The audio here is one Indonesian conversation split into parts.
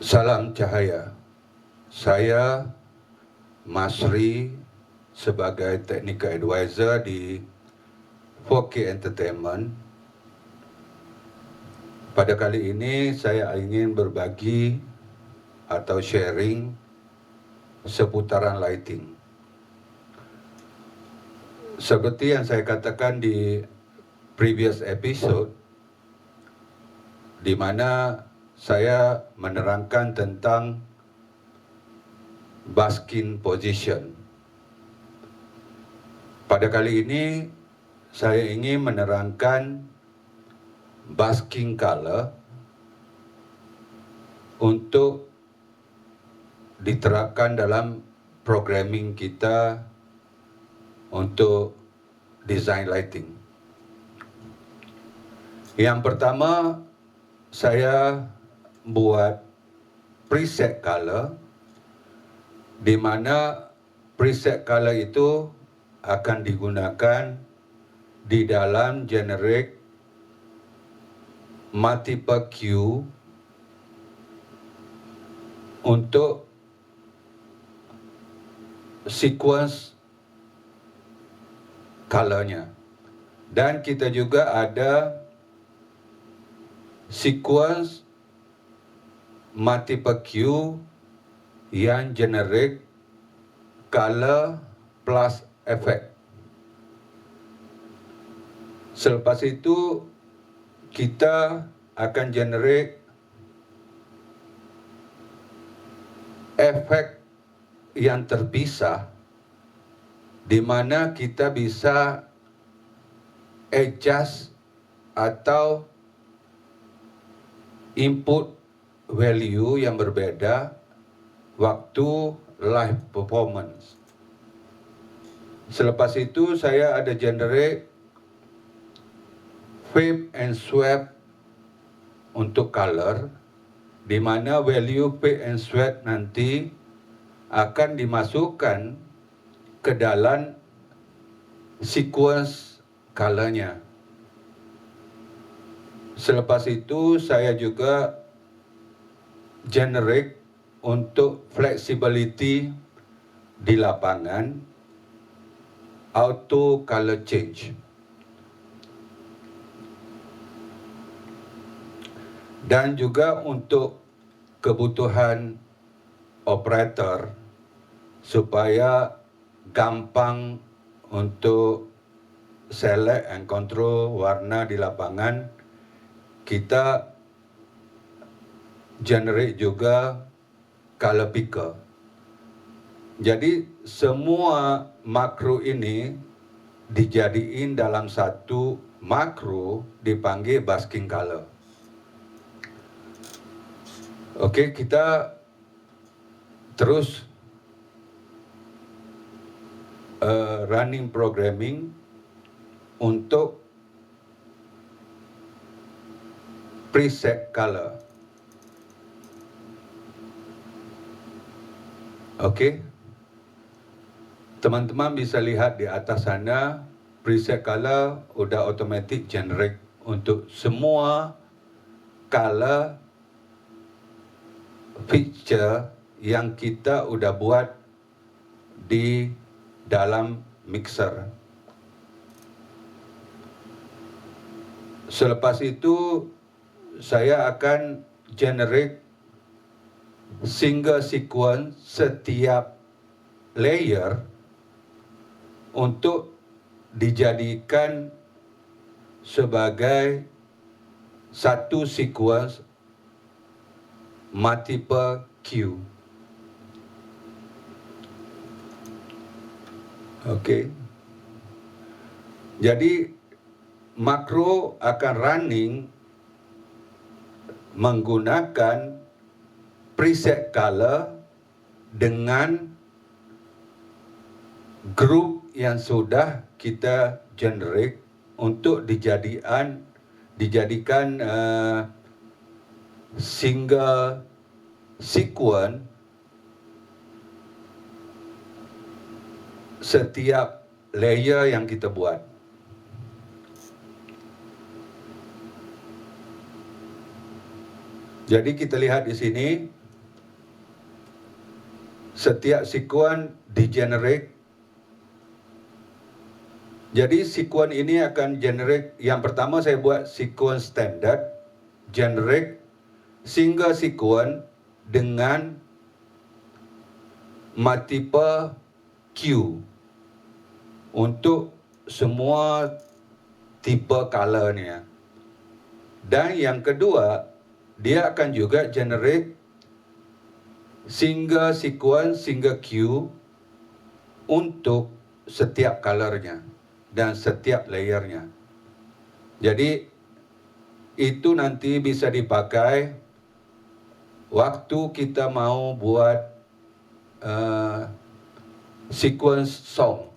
Salam cahaya. Saya Masri sebagai Technical Advisor di 4K Entertainment. Pada kali ini saya ingin berbagi atau sharing seputaran lighting. Seperti yang saya katakan di previous episode, di mana saya menerangkan tentang basking position. Pada kali ini saya ingin menerangkan basking color untuk diterapkan dalam programming kita untuk design lighting. Yang pertama, saya buat preset color, di mana preset color itu akan digunakan di dalam generate multiple Q untuk sequence colornya. Dan kita juga ada sequence multiple Q yang generate color plus effect. Selepas itu kita akan generate efek yang terpisah, di mana kita bisa adjust atau input value yang berbeda waktu live performance. Selepas itu saya ada generate fade and swap untuk color, di mana value fade and swap nanti akan dimasukkan ke dalam sequence colornya. Selepas itu saya juga generate untuk flexibility di lapangan, auto color change. Dan juga untuk kebutuhan operator supaya gampang untuk select and control warna di lapangan, kita generate juga color picker. Jadi semua makro ini dijadiin dalam satu makro dipanggil basking color. Oke, kita terus running programming untuk preset color. Oke, teman-teman bisa lihat di atas sana, preset color udah automatic generate untuk semua color picture yang kita udah buat di dalam mixer. Selepas itu saya akan generate single sequence setiap layer untuk dijadikan sebagai satu sequence multiple Q. Oke. Jadi makro akan running menggunakan preset color dengan grup yang sudah kita generate untuk dijadikan single sequence setiap layer yang kita buat. Jadi kita lihat di sini setiap sekuen di-generate. Jadi sekuen ini akan generate, yang pertama saya buat sekuen standard, generate single sekuen dengan multiple queue untuk semua tipe color ni. Dan yang kedua, dia akan juga generate single sekuen, single queue untuk setiap colornya dan setiap layernya. Jadi itu nanti bisa dipakai waktu kita mau buat sequence song.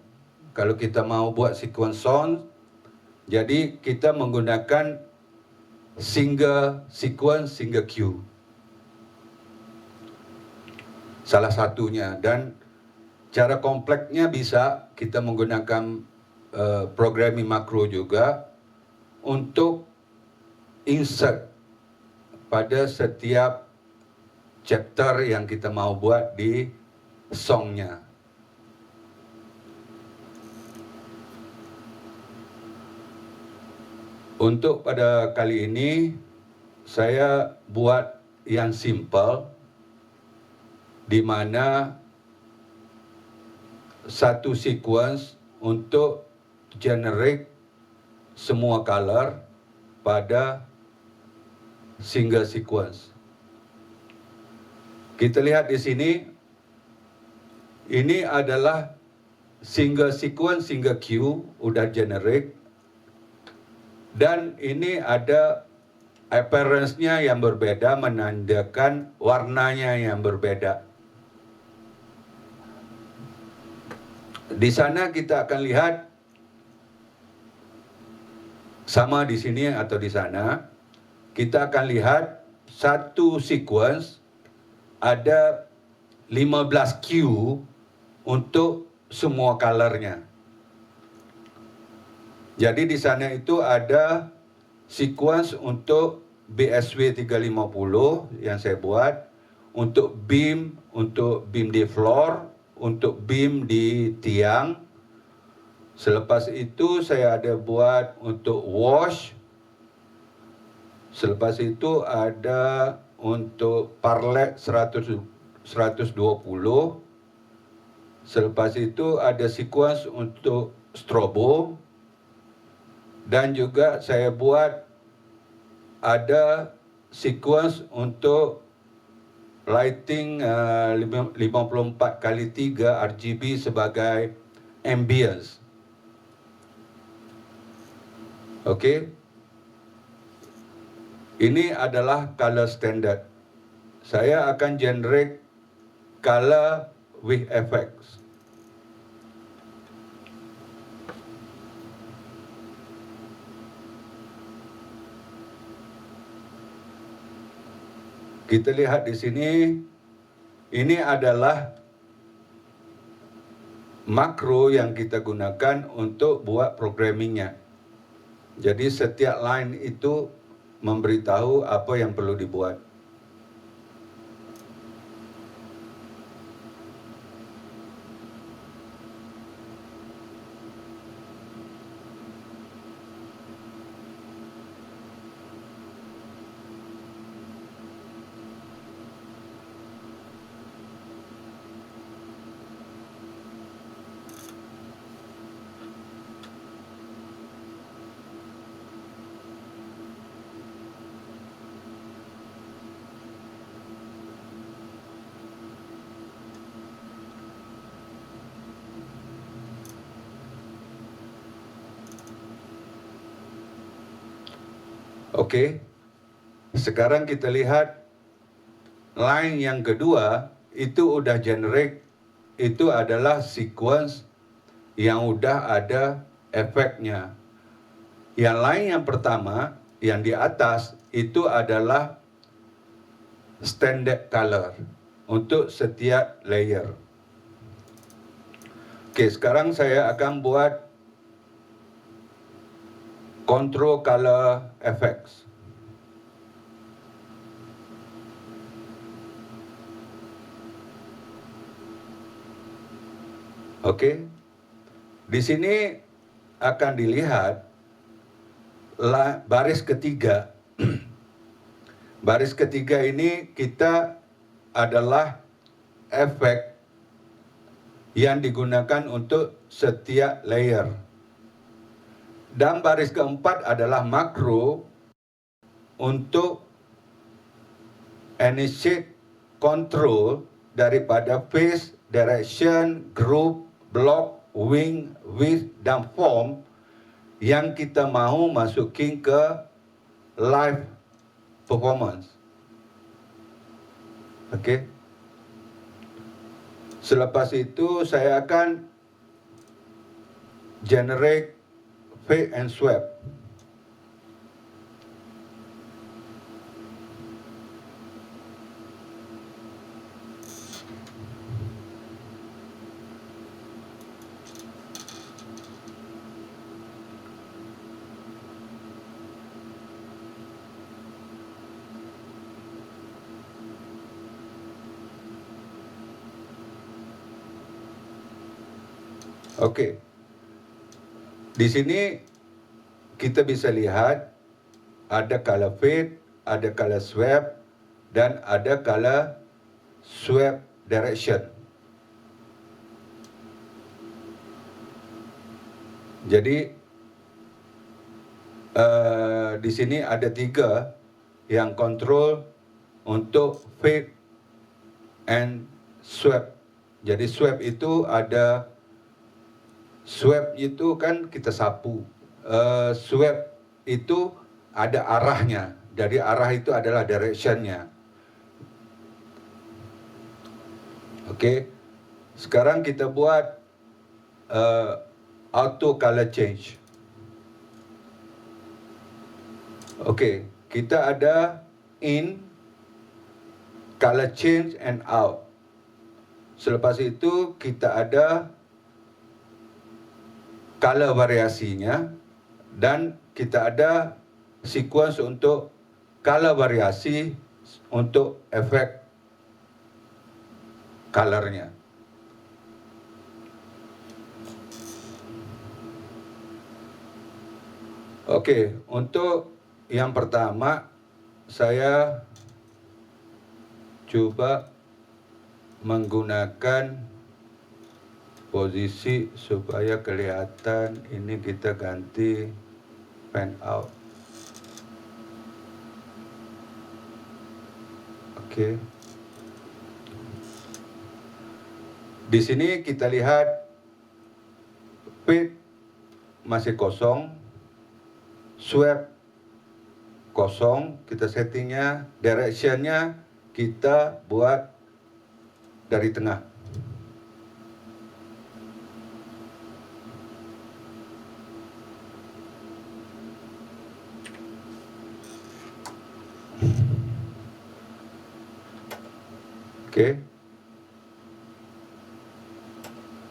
Kalau kita mau buat sequence song, jadi kita menggunakan single sequence, single queue. Salah satunya, dan cara kompleksnya bisa kita menggunakan programming makro juga untuk insert pada setiap chapter yang kita mau buat di songnya. Untuk pada kali ini, saya buat yang simple, di mana satu sequence untuk generate semua color pada single sequence. Kita lihat di sini, ini adalah single sequence, single queue, udah generate. Dan ini ada appearance-nya yang berbeda, menandakan warnanya yang berbeda. Di sana kita akan lihat, sama di sini atau di sana, kita akan lihat satu sequence ada 15 queue untuk semua colornya. Jadi di sana itu ada sequence untuk BSW 350 yang saya buat, untuk beam di floor, untuk beam di tiang. Selepas itu saya ada buat untuk wash. Selepas itu ada untuk parlet 120. Selepas itu ada sequence untuk strobo. Dan juga saya buat ada sequence untuk lighting 54x3 RGB sebagai ambience. Okey. Ini adalah color standard. Saya akan generate color with effects. Kita lihat di sini, ini adalah makro yang kita gunakan untuk buat programmingnya. Jadi setiap line itu memberitahu apa yang perlu dibuat. Okey. Sekarang kita lihat line yang kedua itu udah generate, itu adalah sequence yang udah ada efeknya. Yang lain yang pertama, yang di atas itu adalah standard color untuk setiap layer. Okey, sekarang saya akan buat control color effects. Oke. Di sini akan dilihat baris ketiga. Baris ketiga ini kita adalah efek yang digunakan untuk setiap layer. Dan baris keempat adalah makro untuk initiate control daripada phase, direction, group, block, wing, width, dan form yang kita mahu masukin ke live performance. Okey. Selepas itu saya akan generate fade and swap. Okey. Di sini kita bisa lihat ada color fade, ada color swap, dan ada color swap direction. Jadi di sini ada 3 yang kontrol untuk fade and swap. Jadi swap itu ada, swap itu kan kita sapu. Swap itu ada arahnya. Jadi arah itu adalah directionnya. Okey. Sekarang kita buat auto color change. Okey, kita ada in, color change and out. Selepas itu kita ada color variasinya dan kita ada sequence untuk color variasi untuk efek colornya. Okey, untuk yang pertama saya cuba menggunakan posisi supaya kelihatan. Ini kita ganti fan out. Okey. Di sini kita lihat fade masih kosong, swap kosong, kita settingnya, directionnya kita buat dari tengah. Okey.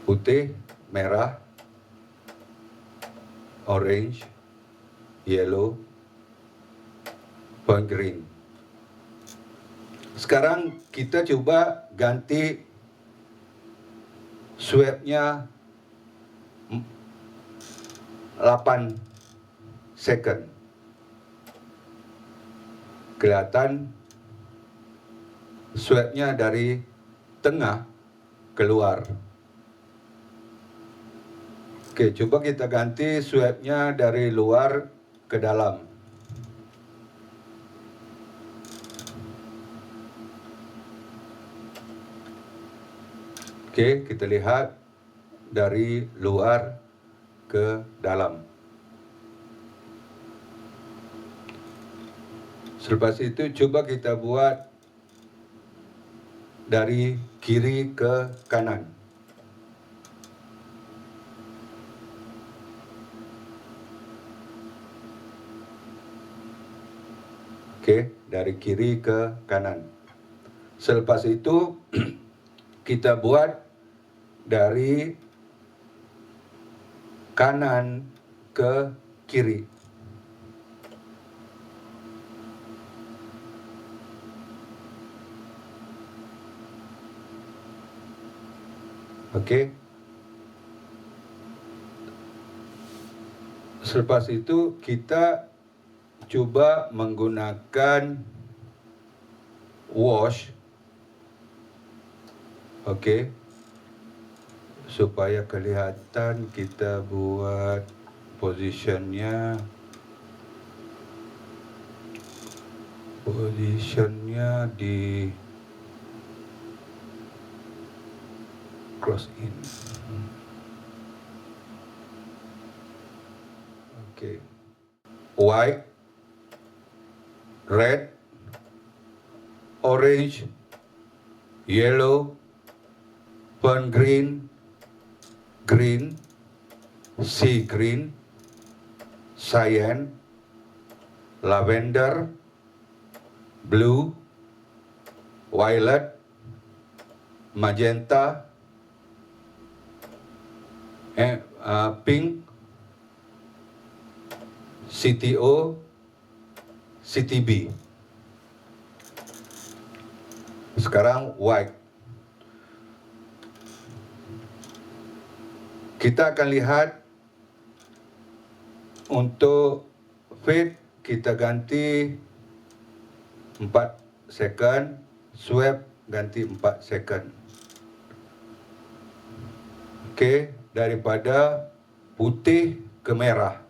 Putih, merah, orange, yellow, point green. Sekarang kita coba ganti swapnya 8 second. Kelihatan swapnya dari tengah keluar. Okey, cuba kita ganti swapnya dari luar ke dalam. Okey, kita lihat dari luar ke dalam. Selepas itu cuba kita buat dari kiri ke kanan. Okey, dari kiri ke kanan. Selepas itu kita buat dari kanan ke kiri. Okey. Selepas itu kita coba menggunakan wash, okey, supaya kelihatan. Kita buat positionnya di close in. Okey, white, red, orange, yellow, burnt green, green, sea green, cyan, lavender, blue, violet, magenta, pink, CTO, CTB. Sekarang white. Kita akan lihat untuk fade kita ganti 4 second, swipe ganti 4 second. Okey, daripada putih ke merah.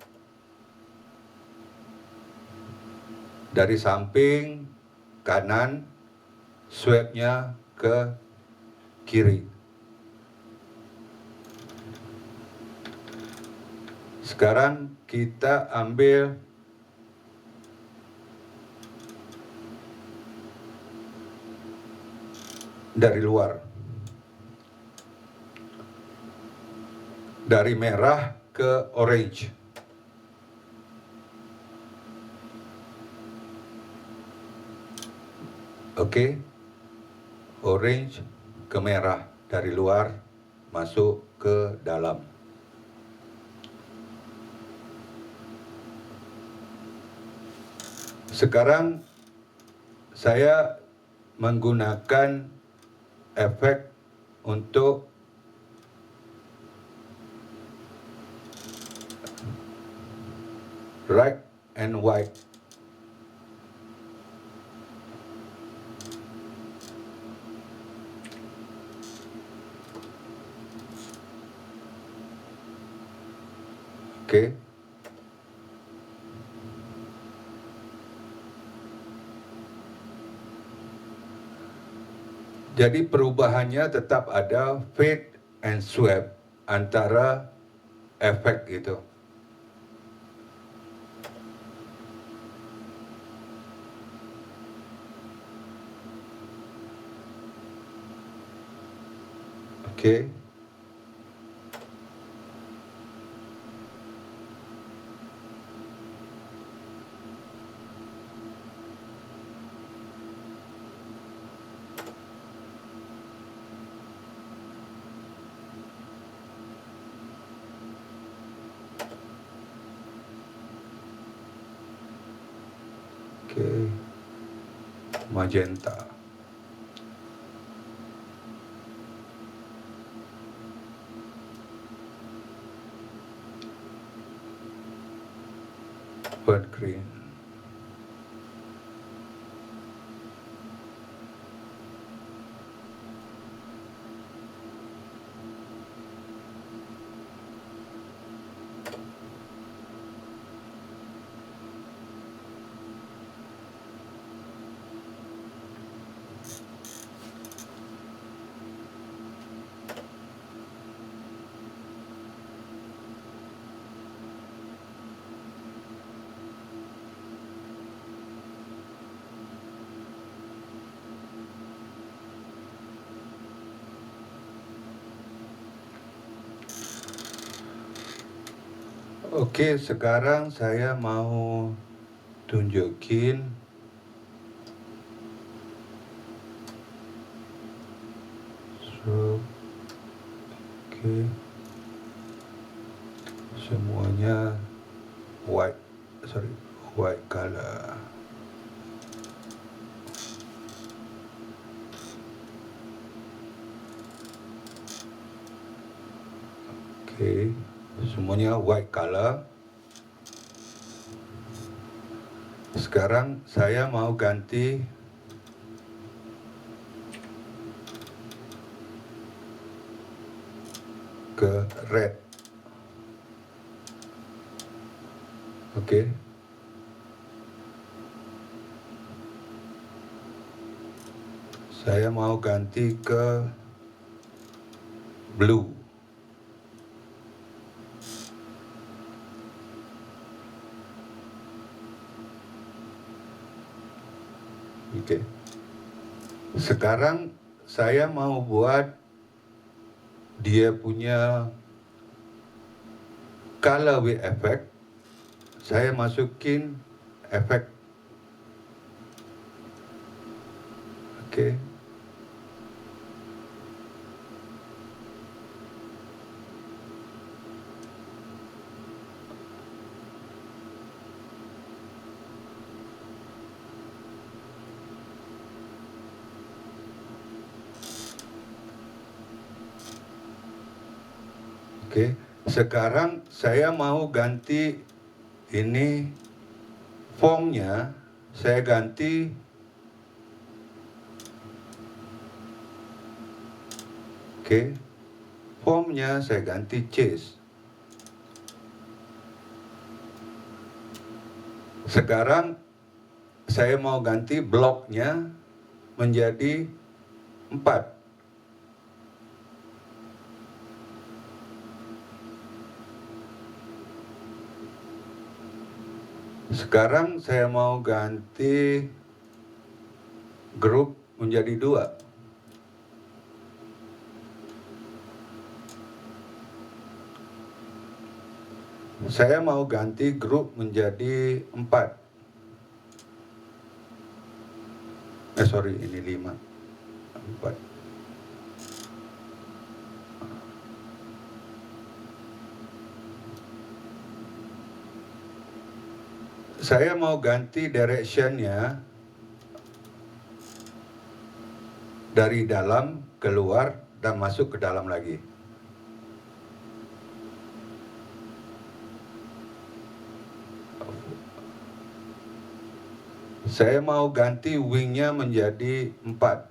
Dari samping kanan, swipe-nya ke kiri. Sekarang kita ambil dari luar. Dari merah ke orange. Okey. Orange ke merah, dari luar masuk ke dalam. Sekarang saya menggunakan efek untuk red and white. Okey. Jadi perubahannya tetap ada fade and swipe antara efek itu. Okey. Okey. Magenta. Burnt green. Okey, sekarang saya mau tunjukin okey. Semuanya white color. Okey, semuanya white color. Sekarang saya mau ganti ke red. Oke. Saya mau ganti ke blue. Oke. Sekarang saya mau buat dia punya color with effect. Saya masukin efek. Oke. Oke, sekarang saya mau ganti ini fontnya, saya ganti fontnya saya ganti chase. Sekarang saya mau ganti bloknya menjadi 4. Sekarang saya mau ganti grup menjadi 2. Saya mau ganti grup menjadi 4. Ini 5. 4. Saya mau ganti directionnya dari dalam keluar dan masuk ke dalam lagi. Saya mau ganti wingnya menjadi 4.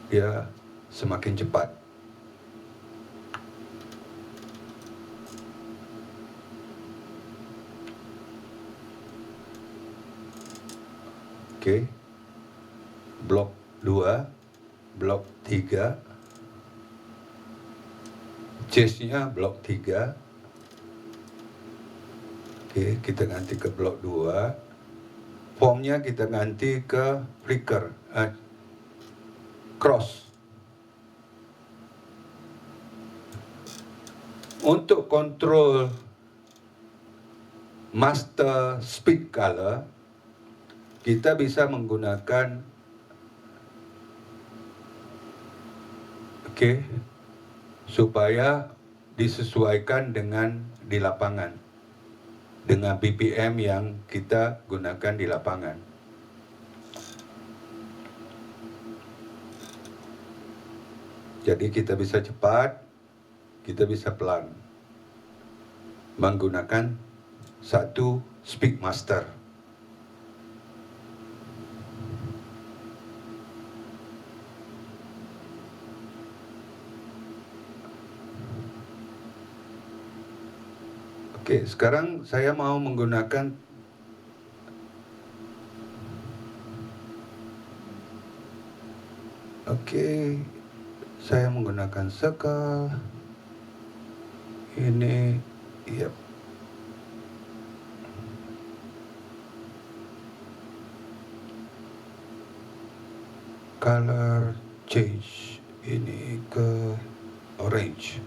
Dia semakin cepat. Oke. Blok 2, blok 3. Chase-nya blok 3. Oke, kita ganti ke blok 2. Formnya kita ganti ke flicker, cross. Untuk kontrol master speed color, kita bisa menggunakan supaya disesuaikan dengan di lapangan, dengan BPM yang kita gunakan di lapangan. Jadi kita bisa cepat, kita bisa pelan, menggunakan satu speed master. Oke, sekarang saya mau menggunakan saya menggunakan circle. Ini, yep. Color change, ini ke orange.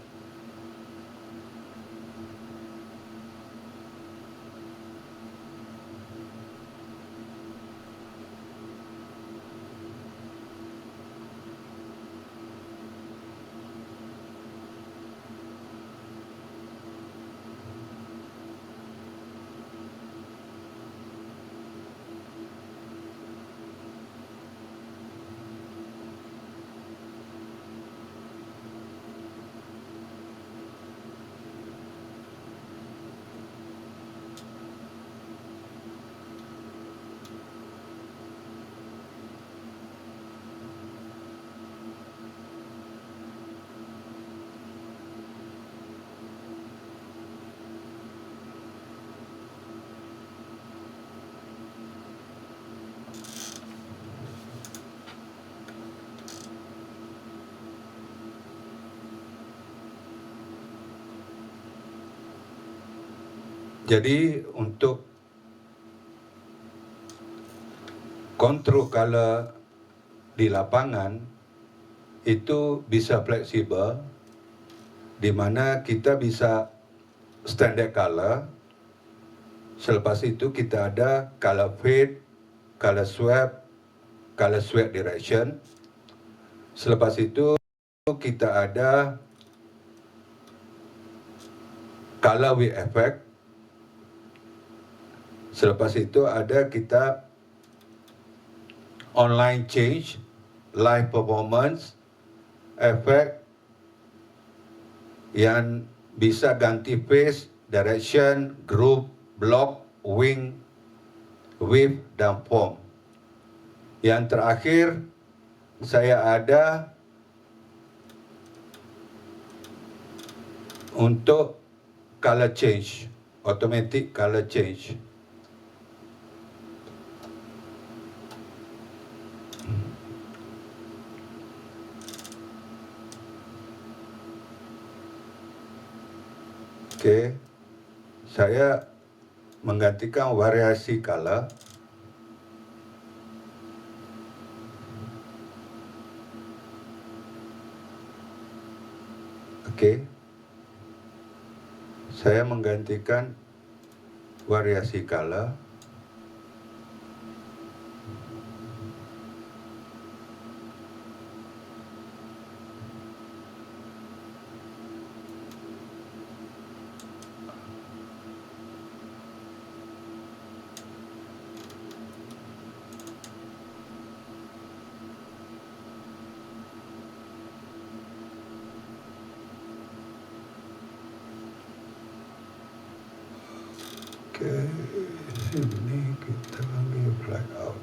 Jadi untuk kontrol color di lapangan itu bisa fleksibel, di mana kita bisa standard color. Selepas itu kita ada color fade, color sweep direction. Selepas itu kita ada color wave effect. Selepas itu ada kita online change, live performance, effect yang bisa ganti phase, direction, group, block, wing, wave, dan form. Yang terakhir, saya ada untuk color change, automatic color change. Oke, saya menggantikan variasi color. Oke, saya menggantikan variasi color. Oke, sini kita ambil flag out.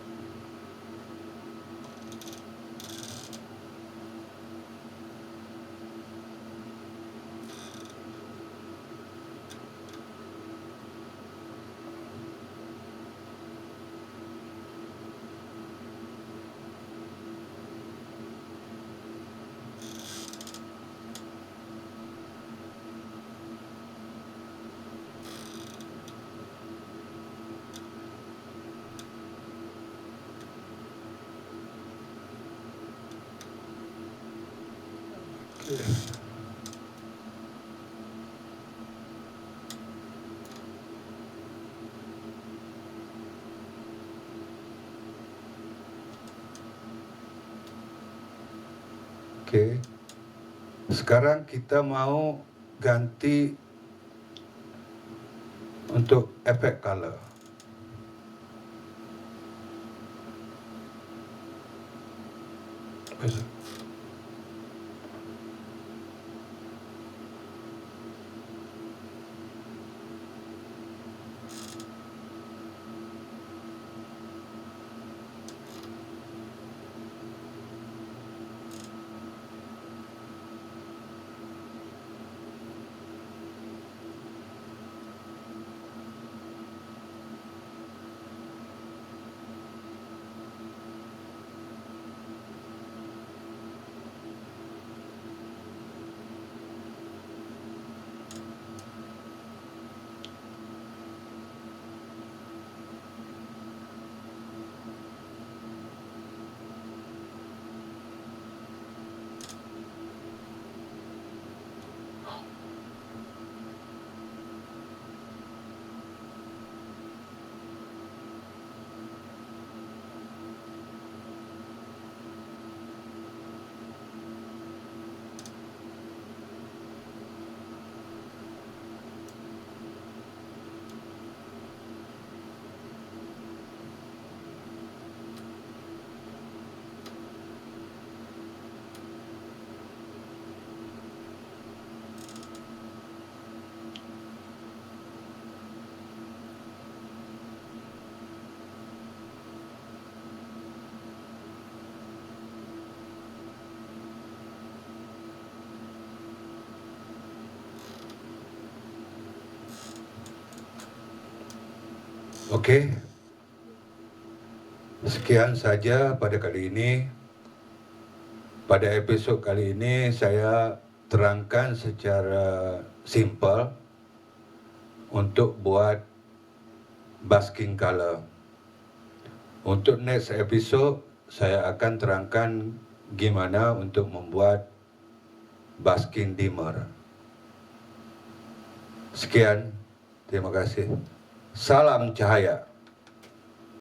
Oke. Oke, sekarang kita mau ganti untuk efek color. Oke, sekian saja pada kali ini. Pada episode kali ini saya terangkan secara simpel untuk buat basking color. Untuk next episode, saya akan terangkan gimana untuk membuat basking dimmer. Sekian, terima kasih. Salam cahaya.